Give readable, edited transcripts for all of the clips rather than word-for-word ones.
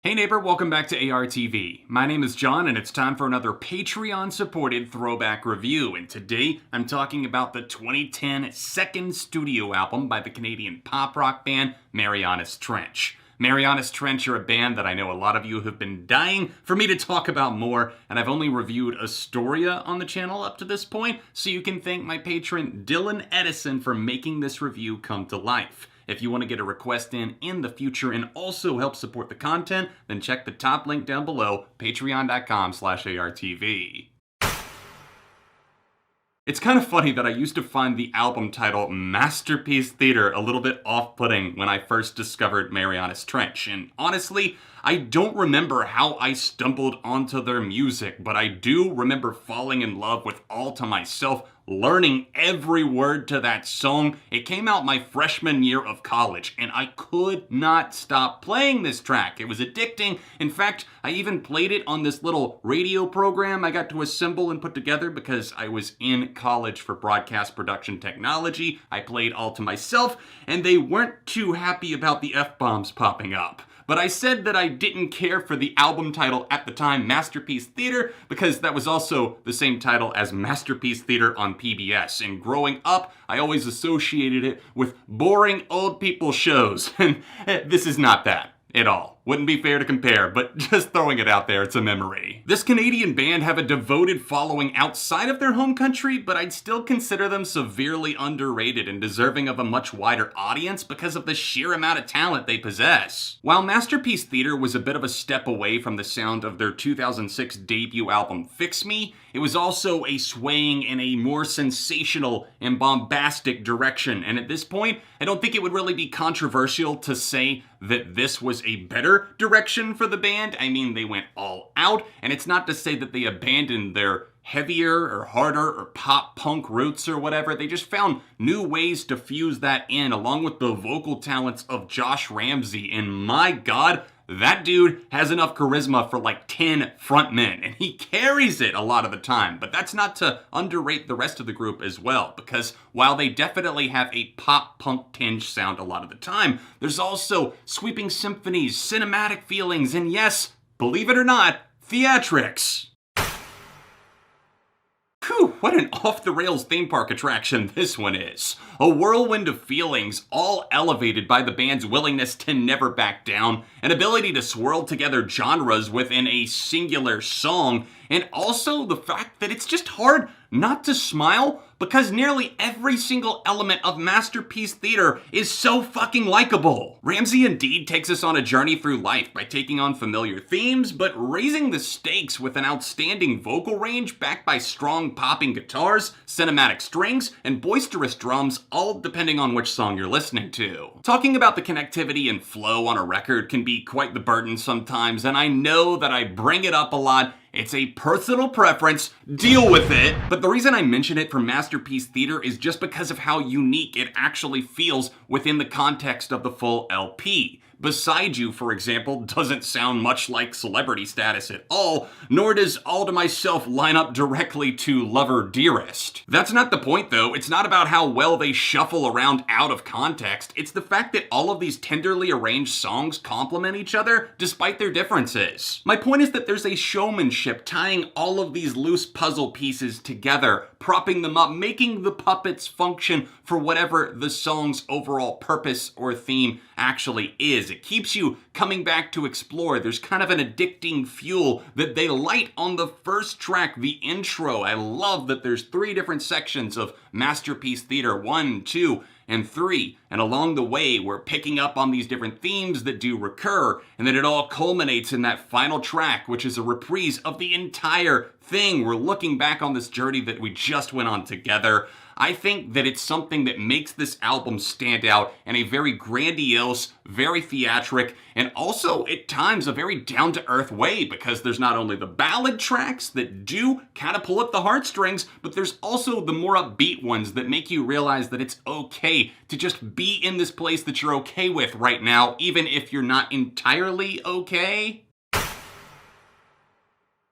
Hey neighbor, welcome back to ARTV. My name is John and it's time for another Patreon-supported throwback review, and today I'm talking about the 2010 second studio album by the Canadian pop rock band Marianas Trench. Marianas Trench are a band that I know a lot of you have been dying for me to talk about more, and I've only reviewed Astoria on the channel up to this point, so you can thank my patron Dylan Edison for making this review come to life. If you want to get a request in the future and also help support the content, then check the top link down below, patreon.com/ARTV. It's kind of funny that I used to find the album title Masterpiece Theater a little bit off-putting when I first discovered Marianas Trench, and honestly, I don't remember how I stumbled onto their music, but I do remember falling in love with All to Myself, learning every word to that song. It came out my freshman year of college, and I could not stop playing this track. It was addicting. In fact, I even played it on this little radio program I got to assemble and put together because I was in college for broadcast production technology. I played All to Myself, and they weren't too happy about the F-bombs popping up. But I said that I didn't care for the album title at the time, Masterpiece Theater, because that was also the same title as Masterpiece Theater on PBS. And growing up, I always associated it with boring old people shows. And this is not that at all. Wouldn't be fair to compare, but just throwing it out there, it's a memory. This Canadian band have a devoted following outside of their home country, but I'd still consider them severely underrated and deserving of a much wider audience because of the sheer amount of talent they possess. While Masterpiece Theater was a bit of a step away from the sound of their 2006 debut album Fix Me, it was also a swaying in a more sensational and bombastic direction, and at this point, I don't think it would really be controversial to say that this was a better direction for the band. I mean, they went all out, and it's not to say that they abandoned their heavier or harder or pop punk roots or whatever. They just found new ways to fuse that in, along with the vocal talents of Josh Ramsay, and my god, that dude has enough charisma for like 10 frontmen, and he carries it a lot of the time. But that's not to underrate the rest of the group as well, because while they definitely have a pop-punk tinge sound a lot of the time, there's also sweeping symphonies, cinematic feelings, and yes, believe it or not, theatrics. Whew, what an off-the-rails theme park attraction this one is. A whirlwind of feelings, all elevated by the band's willingness to never back down, an ability to swirl together genres within a singular song, and also the fact that it's just hard not to smile because nearly every single element of Masterpiece Theater is so fucking likable. Ramsay indeed takes us on a journey through life by taking on familiar themes, but raising the stakes with an outstanding vocal range backed by strong popping guitars, cinematic strings, and boisterous drums, all depending on which song you're listening to. Talking about the connectivity and flow on a record can be quite the burden sometimes, and I know that I bring it up a lot. It's a personal preference, deal with it. But the reason I mention it for Masterpiece Theater is just because of how unique it actually feels within the context of the full LP. Beside You, for example, doesn't sound much like Celebrity Status at all, nor does All to Myself line up directly to Lover Dearest. That's not the point though. It's not about how well they shuffle around out of context. It's the fact that all of these tenderly arranged songs complement each other despite their differences. My point is that there's a showmanship tying all of these loose puzzle pieces together, propping them up, making the puppets function for whatever the song's overall purpose or theme actually is. It keeps you coming back to explore. There's kind of an addicting fuel that they light on the first track, the intro. I love that there's 3 different sections of Masterpiece Theater, 1, 2, and 3. And along the way, we're picking up on these different themes that do recur, and then it all culminates in that final track, which is a reprise of the entire thing. We're looking back on this journey that we just went on together. I think that it's something that makes this album stand out in a very grandiose, very theatric, and also at times a very down-to-earth way, because there's not only the ballad tracks that do kind of pull at the heartstrings, but there's also the more upbeat ones that make you realize that it's okay to just be in this place that you're okay with right now, even if you're not entirely okay.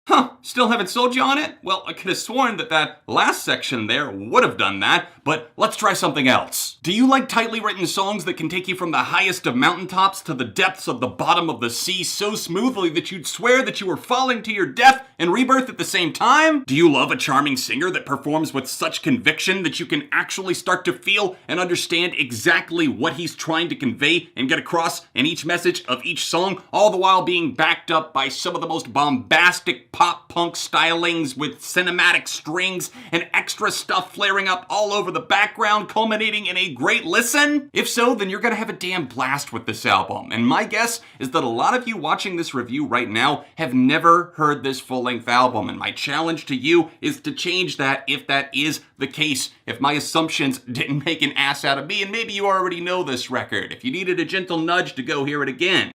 Huh, still haven't sold you on it? Well, I could have sworn that last section there would have done that, but let's try something else. Do you like tightly written songs that can take you from the highest of mountaintops to the depths of the bottom of the sea so smoothly that you'd swear that you were falling to your death and rebirth at the same time? Do you love a charming singer that performs with such conviction that you can actually start to feel and understand exactly what he's trying to convey and get across in each message of each song, all the while being backed up by some of the most bombastic pop punk stylings with cinematic strings and extra stuff flaring up all over the background, culminating in a great listen? If so, then you're gonna have a damn blast with this album. And my guess is that a lot of you watching this review right now have never heard this full-length album, and my challenge to you is to change that if that is the case. If my assumptions didn't make an ass out of me, and maybe you already know this record. If you needed a gentle nudge to go hear it again.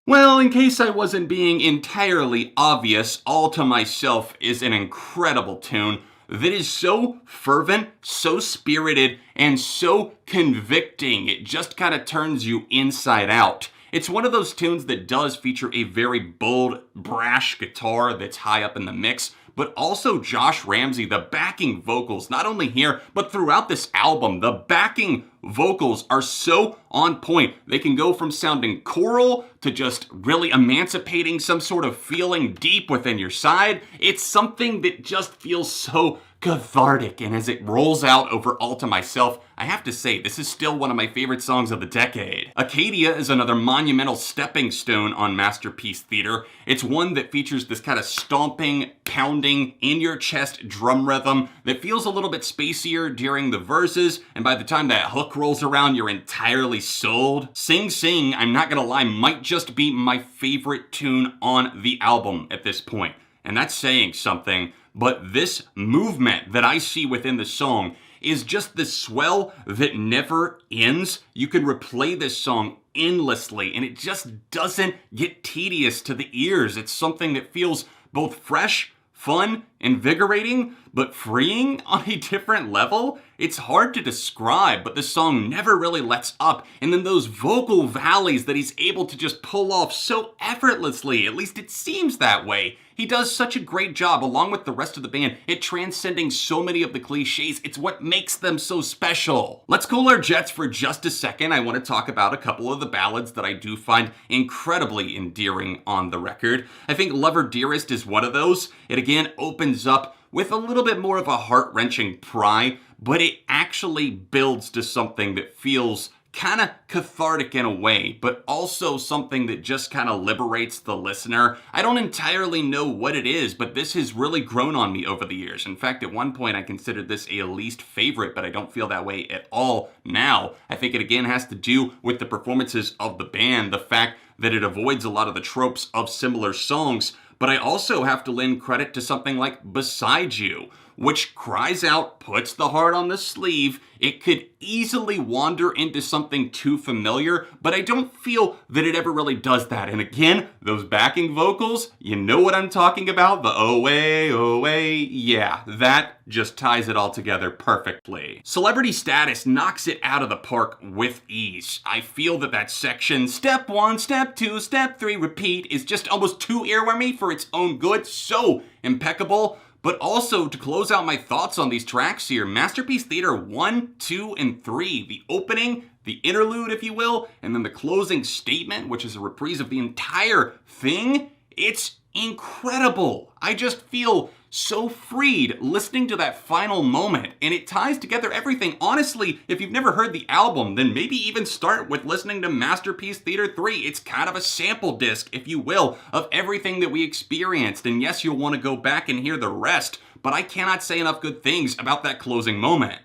Well, in case I wasn't being entirely obvious, All to Myself is an incredible tune that is so fervent, so spirited, and so convicting. It just kind of turns you inside out. It's one of those tunes that does feature a very bold, brash guitar that's high up in the mix, but also Josh Ramsay, the backing vocals, not only here, but throughout this album, the backing vocals are so on point. They can go from sounding choral to just really emancipating some sort of feeling deep within your side. It's something that just feels so cathartic, and as it rolls out over All to Myself, I have to say, this is still one of my favorite songs of the decade. Acadia is another monumental stepping stone on Masterpiece Theater. It's one that features this kind of stomping, pounding, in-your-chest drum rhythm that feels a little bit spacier during the verses, and by the time that hook rolls around, you're entirely sold. Sing Sing, I'm not gonna lie, might just be my favorite tune on the album at this point, and that's saying something. But this movement that I see within the song is just this swell that never ends. You can replay this song endlessly, and it just doesn't get tedious to the ears. It's something that feels both fresh, fun, invigorating, but freeing on a different level. It's hard to describe, but the song never really lets up. And then those vocal valleys that he's able to just pull off so effortlessly, at least it seems that way. He does such a great job, along with the rest of the band, at transcending so many of the cliches. It's what makes them so special. Let's cool our jets for just a second. I want to talk about a couple of the ballads that I do find incredibly endearing on the record. I think Lover Dearest is one of those. It again opens up with a little bit more of a heart-wrenching cry, but it actually builds to something that feels kind of cathartic in a way, but also something that just kind of liberates the listener. I don't entirely know what it is, but this has really grown on me over the years. In fact, at one point I considered this a least favorite, but I don't feel that way at all now. I think it again has to do with the performances of the band, the fact that it avoids a lot of the tropes of similar songs, but I also have to lend credit to something like Beside You, which cries out, puts the heart on the sleeve. It could easily wander into something too familiar, but I don't feel that it ever really does that. And again, those backing vocals, you know what I'm talking about? The oh way, yeah, that just ties it all together perfectly. Celebrity Status knocks it out of the park with ease. I feel that section, step 1, step 2, step 3, repeat, is just almost too earwormy for its own good. So impeccable. But also, to close out my thoughts on these tracks here, Masterpiece Theater 1, 2, and 3, the opening, the interlude, if you will, and then the closing statement, which is a reprise of the entire thing, it's incredible. I just feel so freed listening to that final moment, and it ties together everything. Honestly, if you've never heard the album, then maybe even start with listening to Masterpiece Theater 3. It's kind of a sample disc, if you will, of everything that we experienced, and yes, you'll want to go back and hear the rest, but I cannot say enough good things about that closing moment.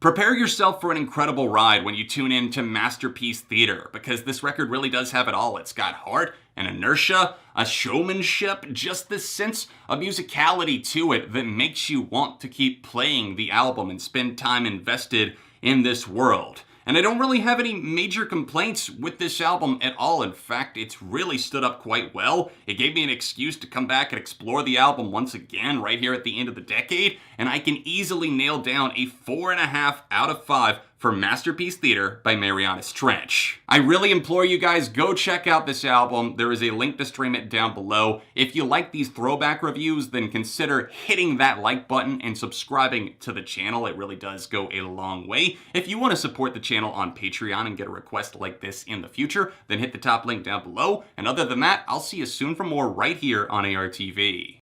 Prepare yourself for an incredible ride when you tune in to Masterpiece Theater, because this record really does have it all. It's got heart and inertia, a showmanship, just this sense of musicality to it that makes you want to keep playing the album and spend time invested in this world. And I don't really have any major complaints with this album at all. In fact, it's really stood up quite well. It gave me an excuse to come back and explore the album once again right here at the end of the decade, and I can easily nail down a 4.5 out of 5 for Masterpiece Theater by Marianas Trench. I really implore you guys, go check out this album. There is a link to stream it down below. If you like these throwback reviews, then consider hitting that like button and subscribing to the channel. It really does go a long way. If you want to support the channel on Patreon and get a request like this in the future, then hit the top link down below. And other than that, I'll see you soon for more right here on ARTV.